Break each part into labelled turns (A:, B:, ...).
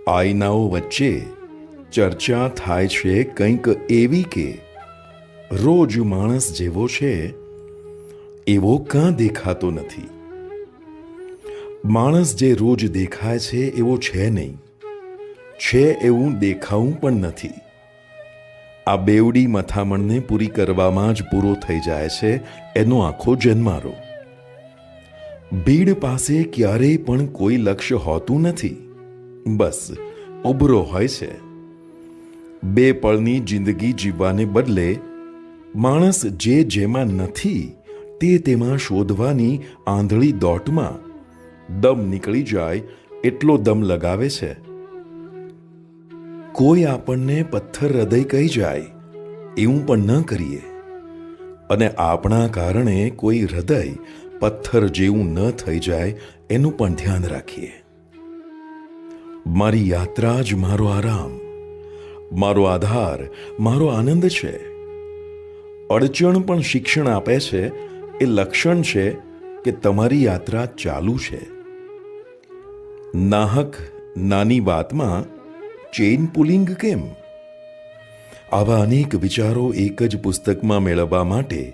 A: આઈનાઓ વચ્ચે ચર્ચા થાય છે કંઈક એવી કે રોજ માણસ જેવો છે એવો કાં દેખાતો નથી. માણસ જે રોજ દેખાય છે એવો છે નહીં, છે એવું દેખાવું પણ નથી. આ બેવડી મથામણને પૂરી કરવામાં જ પૂરો થઈ જાય છે એનો આખો જન્મારો. ભીડ પાસે ક્યારેય પણ કોઈ લક્ષ્ય હોતું નથી, બસ ઉભરો હોય છે. બે પળની જિંદગી જીવવાને બદલે માણસ જે જેમાં નથી તે તેમાં શોધવાની આંધળી દોટમાં દમ નીકળી જાય એટલો દમ લગાવે છે. કોઈ આપણને પથ્થર હૃદય કહી જાય એવું પણ ન કરીએ, અને આપણા કારણે કોઈ હૃદય પથ્થર જેવું ન થઈ જાય એનું પણ ધ્યાન રાખીએ. મારી યાત્રા જ મારો આરામ, મારો આધાર, મારો આનંદ છે. અડચણ પણ શિક્ષણ આપે છે. એ લક્ષણ છે કે તમારી યાત્રા ચાલુ છે. નાહક નાની વાતમાં ચેઇન પુલિંગ કેમ? આવા અનેક વિચારો એક જ પુસ્તકમાં મેળવવા માટે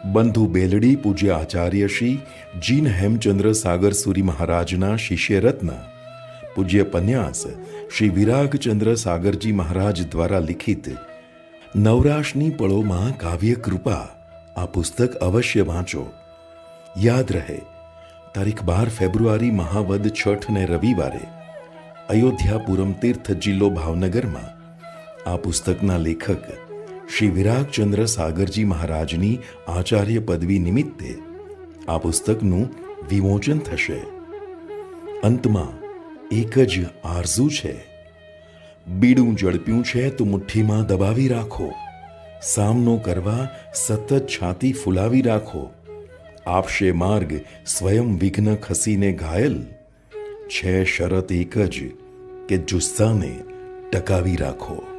A: બંધુ બેલડી પૂજ્ય આચાર્ય શ્રી જીન હેમચંદ્ર સાગર સુરી મહારાજના શિષ્યરત્ન પૂજ્ય પન્યાસ શ્રી વિરાગચંદ્ર સાગરજી મહારાજ દ્વારા લિખિત નવરાશની પળોમાં કાવ્ય કૃપા આ પુસ્તક અવશ્ય વાંચો. યાદ રહે, તારીખ 12 ફેબ્રુઆરી મહાવદ છઠને રવિવારે અયોધ્યાપુરમ તીર્થ જિલ્લો ભાવનગરમાં આ પુસ્તકના લેખક શ્રી વિરાગચંદ્ર સાગરજી મહારાજની આચાર્ય પદવી નિમિત્તે આ પુસ્તકનું વિમોચન થશે. અંતમાં એક જ આરઝુ છે. બીડું ઝડપ્યું છે તો મુઠ્ઠીમાં દબાવી રાખો. સામનો કરવા સતત છાતી ફૂલાવી રાખો. આપશે માર્ગ સ્વયં વિઘ્ન ખસીને ઘાયલ. છે શરત એક જ કે જુસ્સાને ટકાવી રાખો.